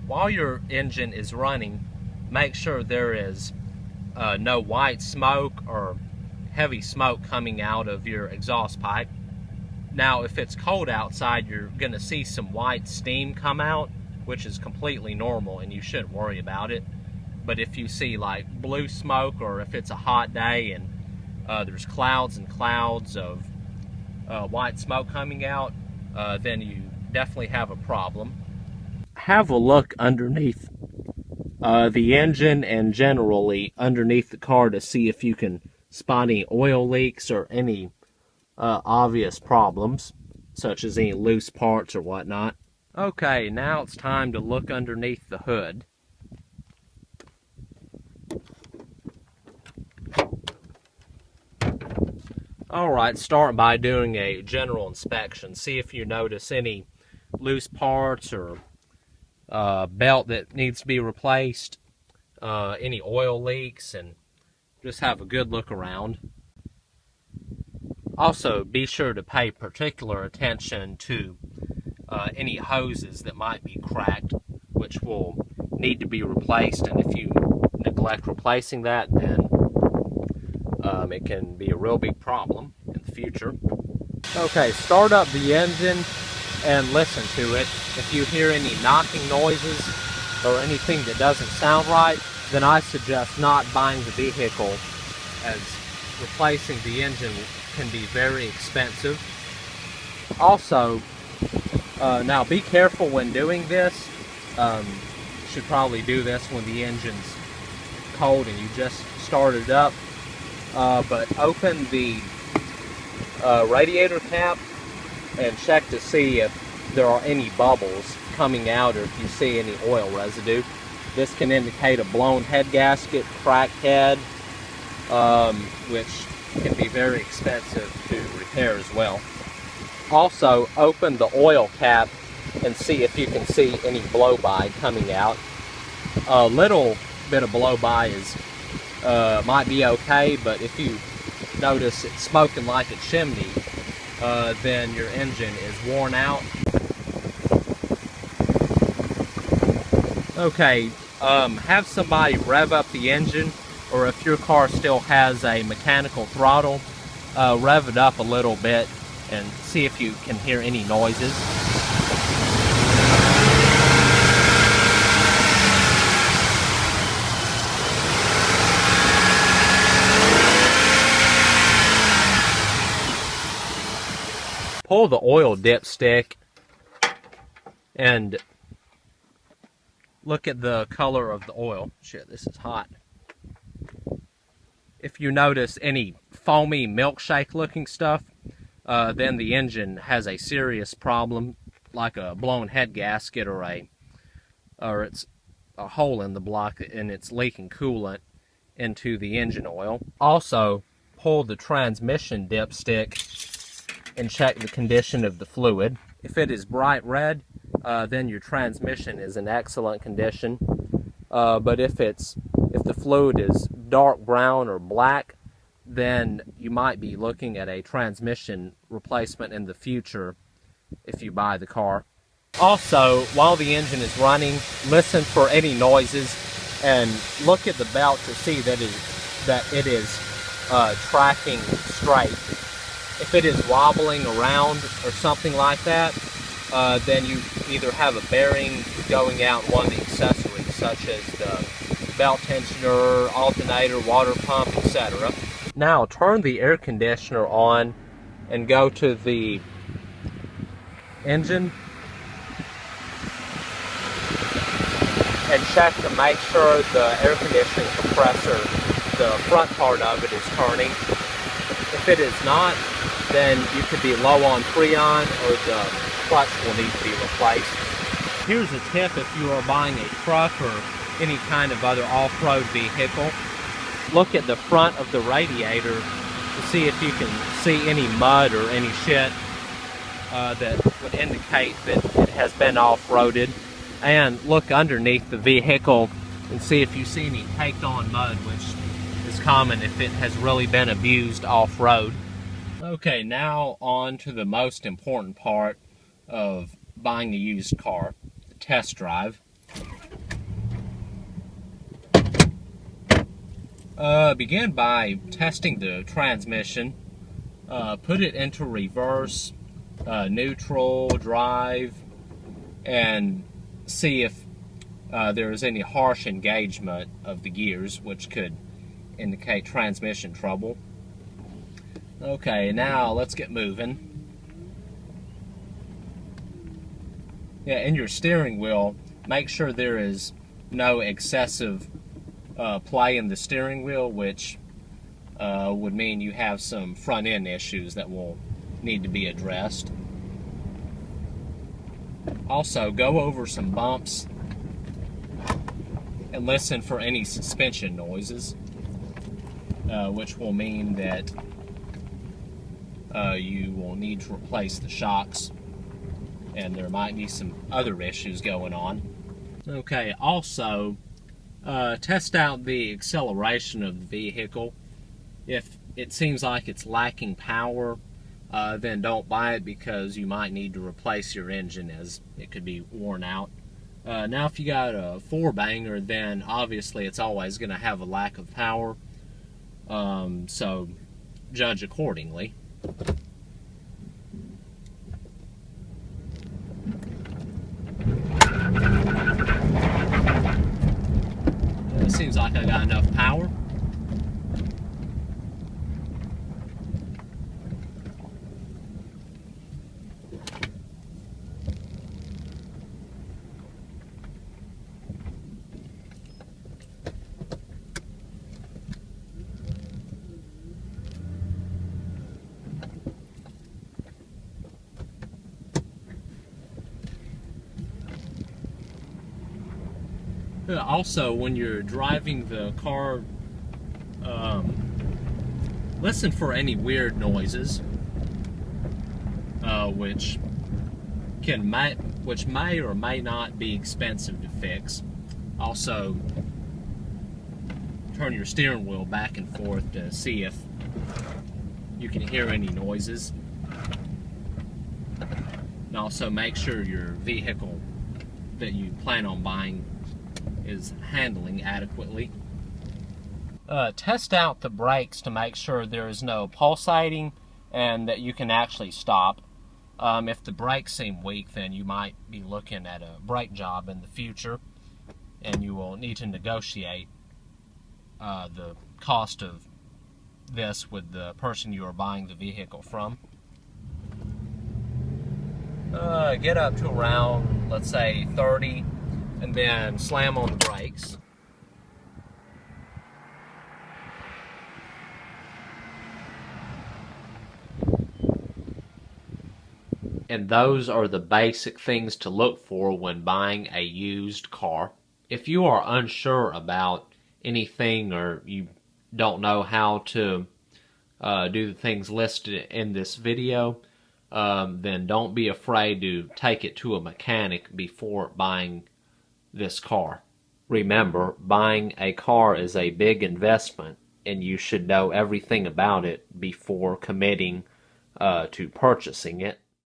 while your engine is running, make sure there is no white smoke or heavy smoke coming out of your exhaust pipe. Now, if it's cold outside, you're going to see some white steam come out, which is completely normal and you shouldn't worry about it. But if you see like blue smoke, or if it's a hot day and there's clouds and clouds of white smoke coming out, then you definitely have a problem. Have a look underneath the engine and generally underneath the car to see if you can spot any oil leaks or any obvious problems, such as any loose parts or whatnot. Okay, now it's time to look underneath the hood. Alright, start by doing a general inspection. See if you notice any loose parts or belt that needs to be replaced, any oil leaks, and just have a good look around. Also, be sure to pay particular attention to any hoses that might be cracked, which will need to be replaced, and if you neglect replacing that, then it can be a real big problem in the future. Okay, start up the engine and listen to it. If you hear any knocking noises or anything that doesn't sound right, then I suggest not buying the vehicle, as replacing the engine can be very expensive. Also, now be careful when doing this. You should probably do this when the engine's cold and you just started it up. But open the radiator cap and check to see if there are any bubbles coming out or if you see any oil residue. This can indicate a blown head gasket, cracked head, which can be very expensive to repair as well. Also, open the oil cap and see if you can see any blow-by coming out. A little bit of blow-by is might be okay, but if you notice it smoking like a chimney, then your engine is worn out. Okay, have somebody rev up the engine, or if your car still has a mechanical throttle, rev it up a little bit and see if you can hear any noises. Pull the oil dipstick and look at the color of the oil. Shit, this is hot. If you notice any foamy milkshake looking stuff, then the engine has a serious problem, like a blown head gasket or it's a hole in the block and it's leaking coolant into the engine oil. Also, pull the transmission dipstick and check the condition of the fluid. If it is bright red, then your transmission is in excellent condition. But if the fluid is dark brown or black, then you might be looking at a transmission replacement in the future if you buy the car. Also, while the engine is running, listen for any noises and look at the belt to see that it is tracking straight. If it is wobbling around or something like that, then you either have a bearing going out in one of the accessories, such as the belt tensioner, alternator, water pump, etc. Now turn the air conditioner on and go to the engine and check to make sure the air conditioning compressor, the front part of it, is turning. If it is not, then you could be low on Freon, or the clutch will need to be replaced. Here's a tip if you are buying a truck or any kind of other off-road vehicle. Look at the front of the radiator to see if you can see any mud or any shit that would indicate that it has been off-roaded. And look underneath the vehicle and see if you see any caked-on mud, which is common if it has really been abused off-road. Okay, now on to the most important part of buying a used car, the test drive. Begin by testing the transmission. Put it into reverse, neutral, drive, and see if there is any harsh engagement of the gears, which could indicate transmission trouble. Okay, now let's get moving. Yeah, in your steering wheel, make sure there is no excessive play in the steering wheel, which would mean you have some front end issues that will need to be addressed. Also, go over some bumps and listen for any suspension noises, which will mean that you will need to replace the shocks, and there might be some other issues going on. Okay, also test out the acceleration of the vehicle. If it seems like it's lacking power, then don't buy it, because you might need to replace your engine as it could be worn out. Now if you got a 4-banger, then obviously it's always going to have a lack of power, so judge accordingly. It seems like I got enough power. Also, when you're driving the car, listen for any weird noises, which may or may not be expensive to fix. Also, turn your steering wheel back and forth to see if you can hear any noises. And also make sure your vehicle that you plan on buying is handling adequately. Test out the brakes to make sure there is no pulsating and that you can actually stop. If the brakes seem weak, then you might be looking at a brake job in the future, and you will need to negotiate the cost of this with the person you are buying the vehicle from. Get up to around, let's say, 30, and then slam on the brakes. And those are the basic things to look for when buying a used car. If you are unsure about anything, or you don't know how to do the things listed in this video, then don't be afraid to take it to a mechanic before buying this car. Remember, buying a car is a big investment, and you should know everything about it before committing to purchasing it.